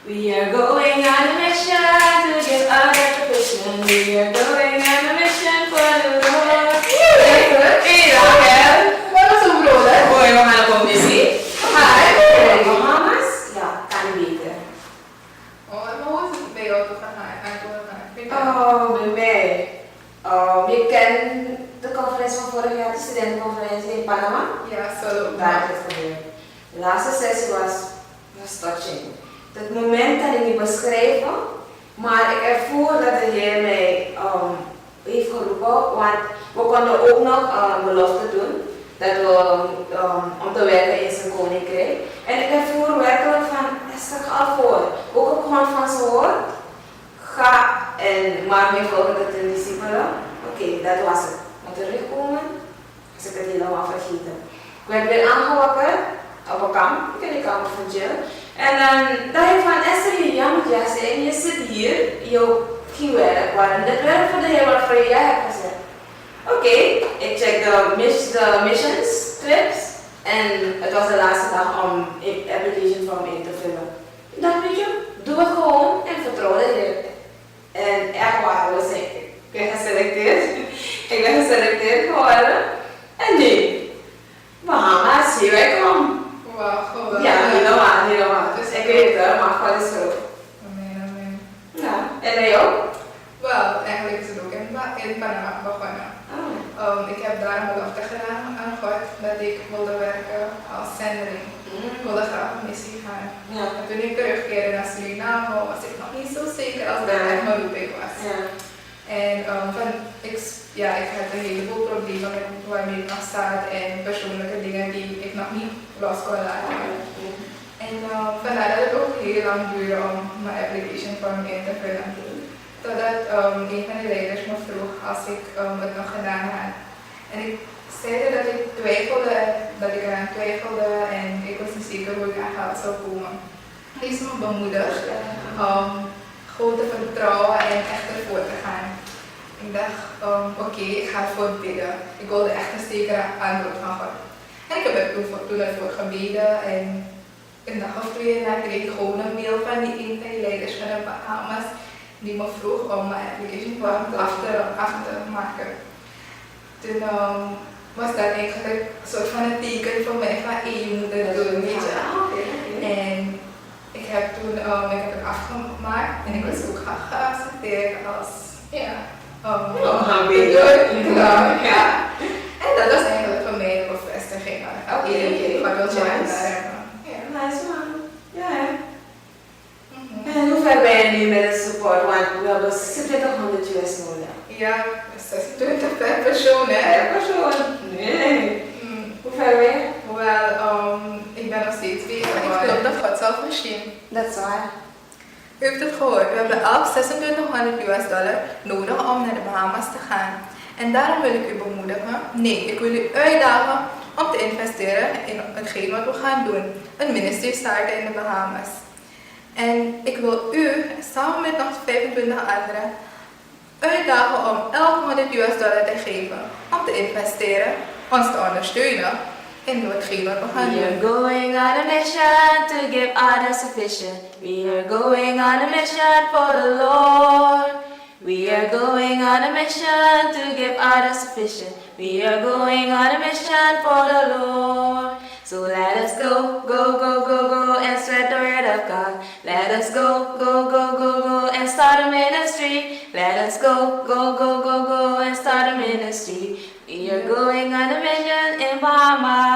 We are going on a mission to give others a vision. We are going on a mission for the Lord. Wat was een broer? Hoi, we gaan op missie. Hi. Bahamas? Ja, kan beter. Oh, maar hoe is het bij jou te gaan? Bij mij. Je kent de conferentie van vorig jaar, de studentenconferentie in Panama? Ja, zo. Daar is het gebeurd. De laatste sessie was touching. Het moment kan ik niet beschrijven, maar ik ervoer dat de Heer mij heeft geroepen, want we konden ook nog belofte doen dat we om te werken in zijn koninkrijk. En ik ervoer werkelijk van, Esther, ga voor. Ook op grond van zijn woord, ga en maak mij volgende ten discipelen. Oké, dat was het. Maar terugkomen, is ik het helemaal vergeten. Ik werd weer aangewakkerd op een kamp, ik in de kamer van Jill. En dan dacht ik van, Esther, je moet ja zijn, je zit hier, je ging werk, waarom dit werk voor de Heer wat voor jij hebt gezet. Oké, ik check de missions trips en het was de laatste dag om application form in te vullen. Ik dacht, weet je, doe het gewoon en vertrouw de Heer. En echt waar, ik ben geselecteerd. Ik ben geselecteerd geworden. En nu, Bahamas, hier I come. Wauw, geweldig. Ja, helemaal. Dus ik weet het, maar God is zo. Amen. Ja, en bij jou? Wel, eigenlijk is het ook in Panama begonnen. Ik heb daar een belofte gedaan aan God dat ik wilde werken als zendeling. Ik wilde graag op missie gaan. Ja. En toen ik terugkeerde naar Suriname was ik nog niet zo zeker als dat echt mijn roeping was. Ja. En ik had een heleboel problemen waarmee ik nog zat en persoonlijke dingen die ik nog niet los kon laten. En vandaar dat het ook heel lang duurde om mijn application form in te vullen. Totdat een van de leiders me vroeg als ik het nog gedaan had. En ik zei dat ik eraan twijfelde en ik was niet zeker hoe ik aan geld zou komen. Hij is me bemoedigd om gewoon te vertrouwen en echt ervoor te gaan. Ik dacht, oké, ik ga ervoor bidden. Ik wilde echt een zekere antwoord van God. En ik heb toen ervoor gebeden en een dag of twee daarna kreeg ik gewoon een mail van een van die leiders van de Bahamas die me vroeg om mijn application form af te maken. Toen was dat eigenlijk een soort van een teken voor mij van je moet het doen, weet je. En ik heb toen het afgemaakt en ik was ook geaccepteerd als gaan bidden. Ja. En dat was eigenlijk voor mij een bevestiging. Oké, wat wil je daar hebben? Nice man. Ja, hè. En hoe ver ben je nu met het support? Want we hebben 2600 US nodig. Ja, 26 per persoon, hè? Per persoon? Nee. Hoe ver ben je? Hoewel, ik ben nog steeds bezig. Ik geloof dat God zal voorzien. Dat is waar. U heeft het gehoord, we hebben elk 2600 US dollar nodig om naar de Bahamas te gaan. En daarom wil ik u bemoedigen. Nee, ik wil u uitdagen om te investeren in hetgeen wat we gaan doen. Een ministerie starten in de Bahamas. En ik wil u, samen met nog 25 anderen, uitdagen om elk 100 US dollar te geven. Om te investeren, ons te ondersteunen in hetgeen wat we gaan We are doen. going on a mission to give others sufficient. We are going on a mission for the Lord. We are going on a mission to give others sufficient. We are going on a mission for the Lord. So let us go, go, go, go, go and spread the word of God. Let us go, go, go, go, go and start a ministry. Let us go, go, go, go, go and start a ministry. We are going on a mission in Bahamas.